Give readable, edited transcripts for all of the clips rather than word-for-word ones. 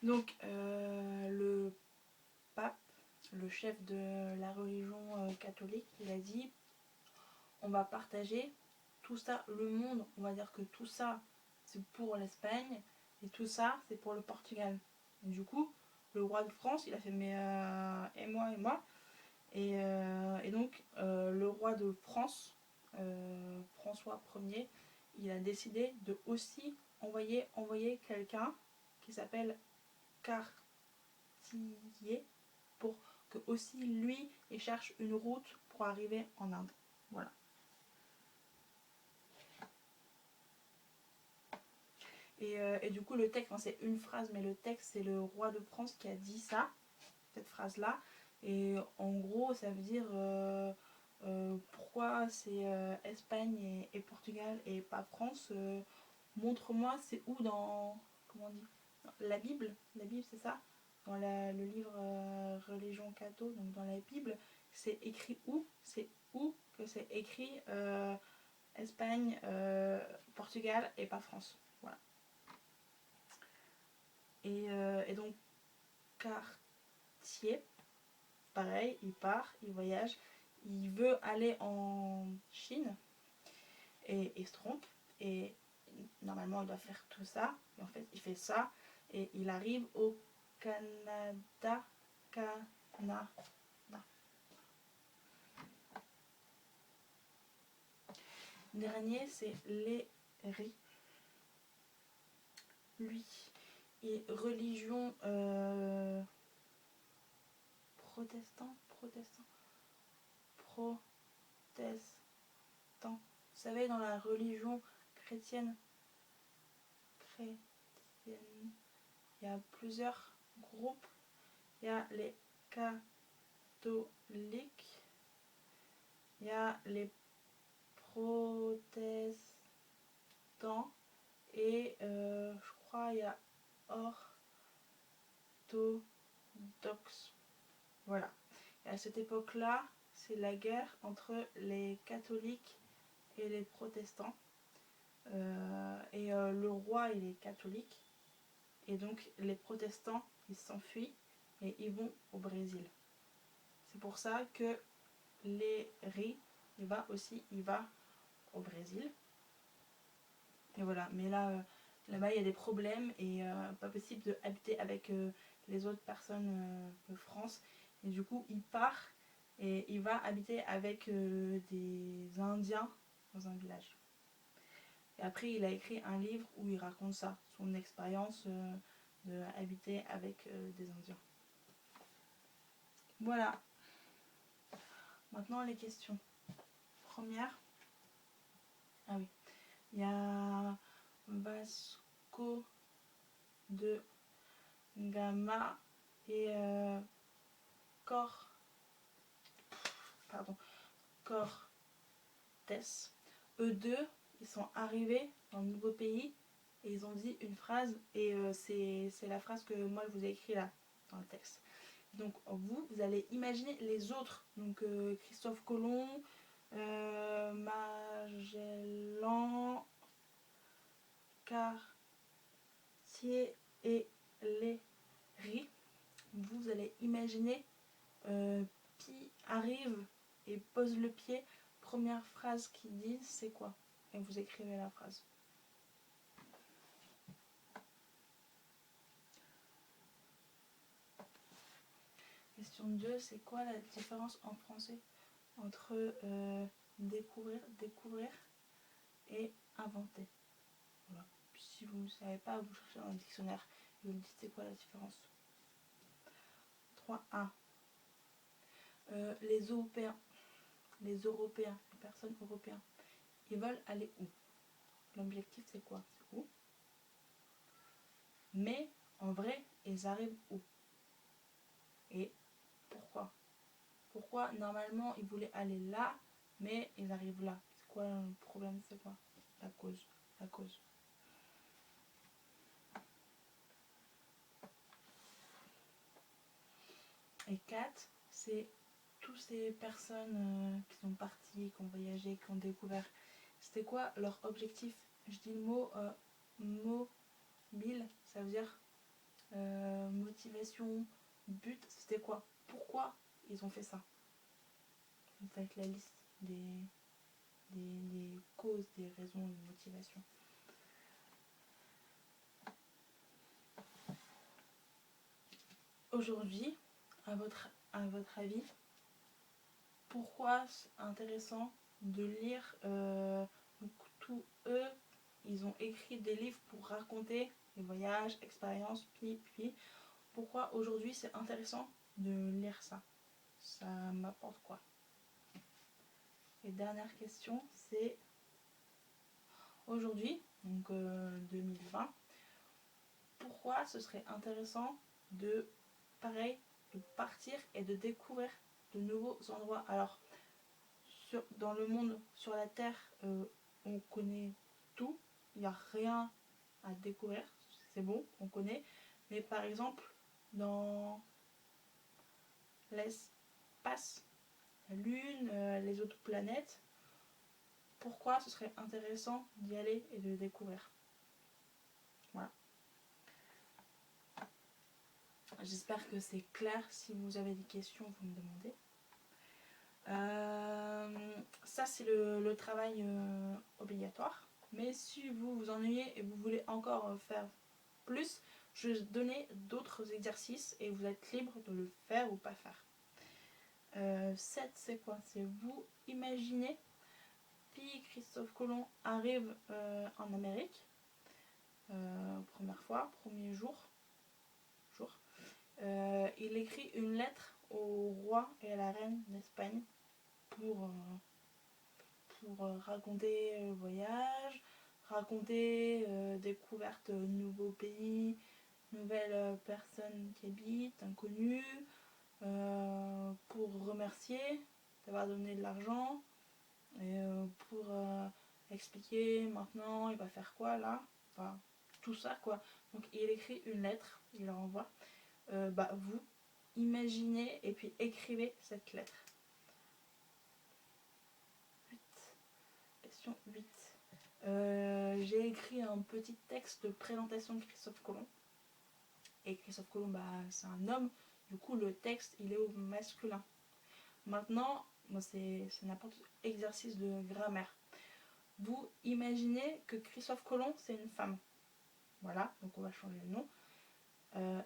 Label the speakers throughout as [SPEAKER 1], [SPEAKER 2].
[SPEAKER 1] Donc le pape, le chef de la religion catholique, il a dit on va partager tout ça, le monde, on va dire que tout ça c'est pour l'Espagne et tout ça c'est pour le Portugal. Et du coup, le roi de France, il a fait mais et moi et moi. Et donc le roi de France, François Ier, il a décidé de aussi envoyer quelqu'un qui s'appelle Cartier pour que aussi lui il cherche une route pour arriver en Inde. Voilà. Et du coup le texte, enfin, c'est une phrase, mais le texte c'est le roi de France qui a dit ça, cette phrase là. Et en gros ça veut dire pourquoi c'est Espagne et Portugal et pas France. Montre-moi c'est où dans, comment on dit, la Bible c'est ça, dans le livre Religion Catho, donc dans la Bible c'est écrit où, c'est où que c'est écrit Espagne, Portugal et pas France. Voilà. Et donc Cartier, pareil, il part, il voyage, il veut aller en Chine et il se trompe. Et normalement il doit faire tout ça, et en fait il fait ça et il arrive au Canada. Canada. Dernier c'est Léry. Lui et religion protestant. Vous savez, dans la religion chrétienne, il y a plusieurs groupes. Il y a les catholiques, il y a les protestants et je crois il y a orthodoxes. Voilà. Et à cette époque-là, c'est la guerre entre les catholiques et les protestants. Le roi il est catholique et donc les protestants ils s'enfuient et ils vont au Brésil. C'est pour ça que Léry il va au Brésil. Et voilà, mais là-bas il y a des problèmes et pas possible de habiter avec les autres personnes de France. Et du coup il part et il va habiter avec des Indiens dans un village. Et après il a écrit un livre où il raconte ça, son expérience de habiter avec des Indiens. Voilà. Maintenant les questions. Première. Ah oui. Il y a Vasco de Gama et Cortés. Eux deux, ils sont arrivés dans le nouveau pays et ils ont dit une phrase et c'est la phrase que moi je vous ai écrite là dans le texte. Donc vous allez imaginer les autres. Donc Christophe Colomb, Magellan, Cartier et Léry. Vous allez imaginer Pi arrive et pose le pied. Première phrase qu'ils disent, c'est quoi? Et vous écrivez la phrase. Question 2, c'est quoi la différence en français entre découvrir et inventer? Voilà. Puis si vous ne savez pas, vous cherchez dans le dictionnaire et vous me dites c'est quoi la différence. 3.1. Les Européens, les personnes européennes, ils veulent aller où? L'objectif c'est quoi? C'est où? Mais en vrai, ils arrivent où? Et pourquoi? Pourquoi normalement ils voulaient aller là, mais ils arrivent là? C'est quoi le problème? C'est quoi la cause? La cause. Et 4, c'est toutes ces personnes qui sont parties, qui ont voyagé, qui ont découvert. C'était quoi leur objectif? Je dis le mot mobile, ça veut dire motivation, but, c'était quoi? Pourquoi ils ont fait ça? Avec la liste des causes, des raisons, des motivations. Aujourd'hui, à votre avis, pourquoi c'est intéressant de lire donc, tous eux, ils ont écrit des livres pour raconter les voyages, expériences, puis pourquoi aujourd'hui c'est intéressant de lire ça? Ça m'apporte quoi? Et dernière question, c'est aujourd'hui, donc 2020, pourquoi ce serait intéressant de, pareil, de partir et de découvrir de nouveaux endroits? Alors, dans le monde, sur la Terre, on connaît tout, il n'y a rien à découvrir, c'est bon, on connaît. Mais par exemple, dans l'espace, la Lune, les autres planètes, pourquoi ce serait intéressant d'y aller et de le découvrir? Voilà. J'espère que c'est clair. Si vous avez des questions, vous me demandez. Ça, c'est le travail obligatoire. Mais si vous vous ennuyez et vous voulez encore faire plus, je vais donner d'autres exercices et vous êtes libre de le faire ou pas faire. 7, c'est quoi? C'est vous imaginez. Puis Christophe Colomb arrive en Amérique. Première fois, premier jour. Il écrit une lettre au roi et à la reine d'Espagne pour raconter le voyage, raconter découverte de nouveaux pays, nouvelles personnes qui habitent, inconnus, pour remercier d'avoir donné de l'argent et pour expliquer maintenant il va faire quoi là, enfin tout ça quoi. Donc il écrit une lettre, il la envoie. Vous imaginez et puis écrivez cette lettre. 8. Question 8. J'ai écrit un petit texte de présentation de Christophe Colomb. Et Christophe Colomb, c'est un homme. Du coup, le texte, il est au masculin. Maintenant, c'est n'importe quel exercice de grammaire. Vous imaginez que Christophe Colomb, c'est une femme. Voilà, donc on va changer le nom.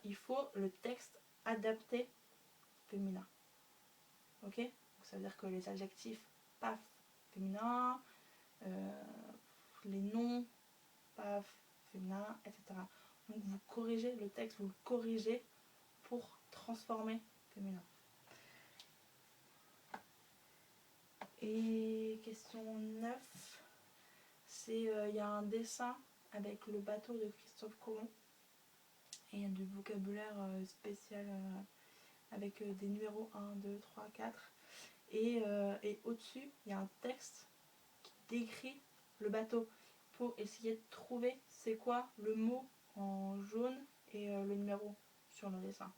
[SPEAKER 1] Il faut le texte adapté féminin. Ok? Donc ça veut dire que les adjectifs, paf, féminin, les noms, paf, féminin, etc. Donc vous corrigez le texte, vous le corrigez pour transformer féminin. Et question 9, c'est il y a un dessin avec le bateau de Christophe Colomb et il y a du vocabulaire spécial avec des numéros 1, 2, 3, 4 et au-dessus il y a un texte qui décrit le bateau. Il faut essayer de trouver c'est quoi le mot en jaune et le numéro sur le dessin.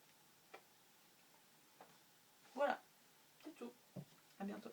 [SPEAKER 1] Voilà, c'est tout. À bientôt.